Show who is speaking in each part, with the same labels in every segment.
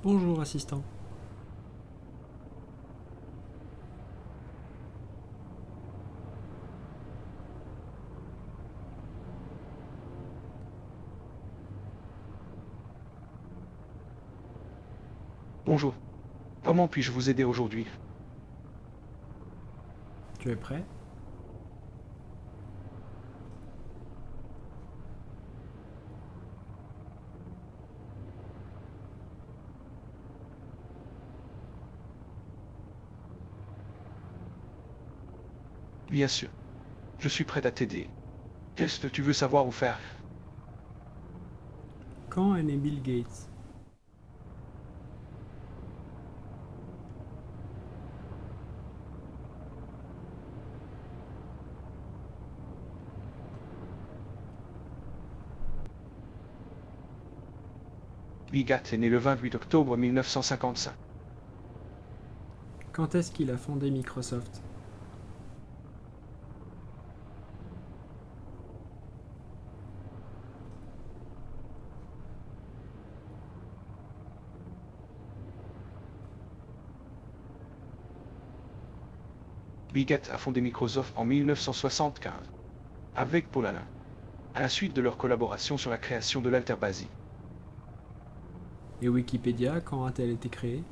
Speaker 1: Bonjour assistant.
Speaker 2: Bonjour. Comment puis-je vous aider aujourd'hui?
Speaker 1: Tu es prêt?
Speaker 2: Bien sûr. Je suis prêt à t'aider. Qu'est-ce que tu veux savoir ou faire?
Speaker 1: Quand est né Bill Gates?
Speaker 2: Bill Gates est né le 28 octobre 1955.
Speaker 1: Quand est-ce qu'il a fondé Microsoft?
Speaker 2: Bill Gates a fondé Microsoft en 1975, avec Paul Allen, à la suite de leur collaboration sur la création de l'Alterbasi.
Speaker 1: Et Wikipédia, quand a-t-elle été créée?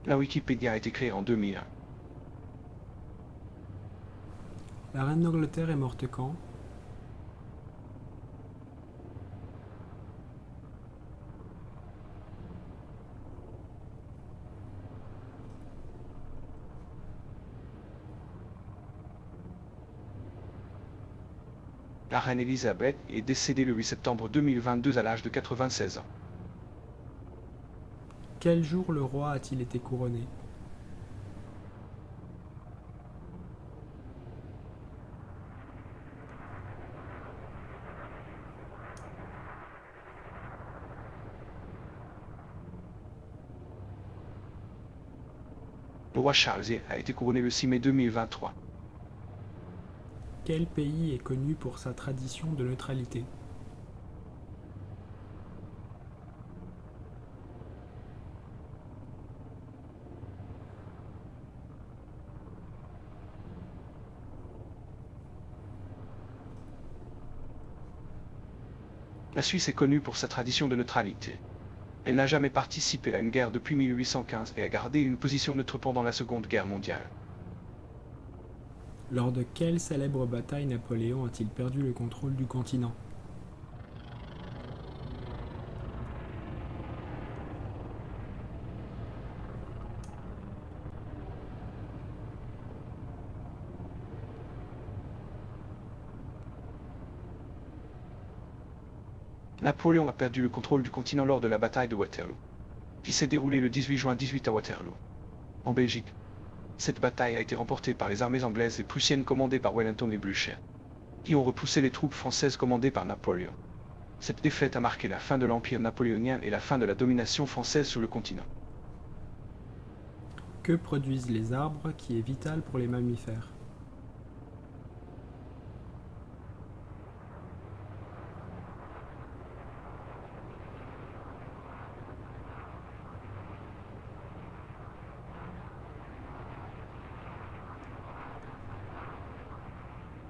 Speaker 2: La Wikipédia a été créée en 2001.
Speaker 1: La reine d'Angleterre est morte quand?
Speaker 2: La reine Elisabeth est décédée le 8 septembre 2022 à l'âge de 96 ans.
Speaker 1: Quel jour le roi a-t-il été couronné?
Speaker 2: Le roi Charles a été couronné le 6 mai 2023.
Speaker 1: Quel pays est connu pour sa tradition de neutralité?
Speaker 2: La Suisse est connue pour sa tradition de neutralité. Elle n'a jamais participé à une guerre depuis 1815 et a gardé une position neutre pendant la Seconde Guerre mondiale.
Speaker 1: Lors de quelle célèbre bataille Napoléon a-t-il perdu le contrôle du continent?
Speaker 2: Napoléon a perdu le contrôle du continent lors de la bataille de Waterloo, qui s'est déroulée le 18 juin 18 à Waterloo, en Belgique. Cette bataille a été remportée par les armées anglaises et prussiennes commandées par Wellington et Blücher, qui ont repoussé les troupes françaises commandées par Napoléon. Cette défaite a marqué la fin de l'Empire napoléonien et la fin de la domination française sur le continent.
Speaker 1: Que produisent les arbres qui est vital pour les mammifères?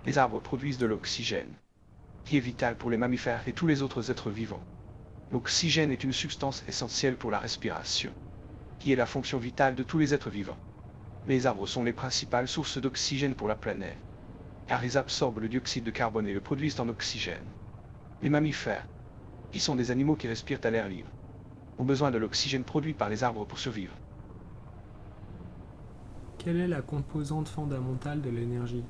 Speaker 2: Les arbres produisent de l'oxygène, qui est vital pour les mammifères et tous les autres êtres vivants. L'oxygène est une substance essentielle pour la respiration, qui est la fonction vitale de tous les êtres vivants. Les arbres sont les principales sources d'oxygène pour la planète, car ils absorbent le dioxyde de carbone et le produisent en oxygène. Les mammifères, qui sont des animaux qui respirent à l'air libre, ont besoin de l'oxygène produit par les arbres pour survivre.
Speaker 1: Quelle est la composante fondamentale de l'énergie?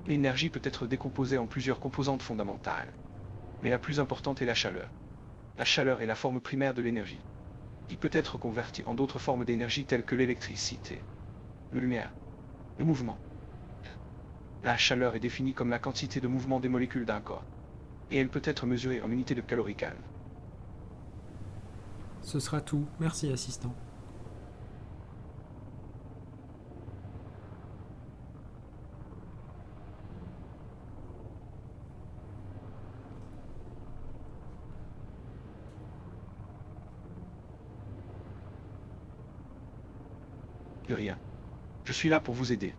Speaker 2: L'énergie peut être décomposée en plusieurs composantes fondamentales, mais la plus importante est la chaleur. La chaleur est la forme primaire de l'énergie, qui peut être convertie en d'autres formes d'énergie telles que l'électricité, la lumière, le mouvement. La chaleur est définie comme la quantité de mouvement des molécules d'un corps, et elle peut être mesurée en unités de caloricales.
Speaker 1: Ce sera tout. Merci, assistant.
Speaker 2: De rien. Je suis là pour vous aider.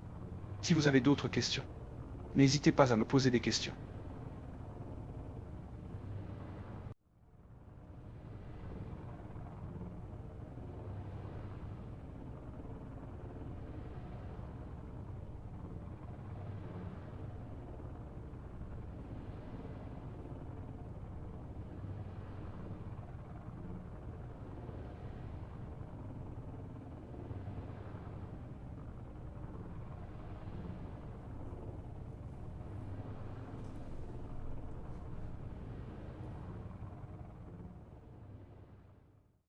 Speaker 2: Si vous avez d'autres questions, n'hésitez pas à me poser des questions.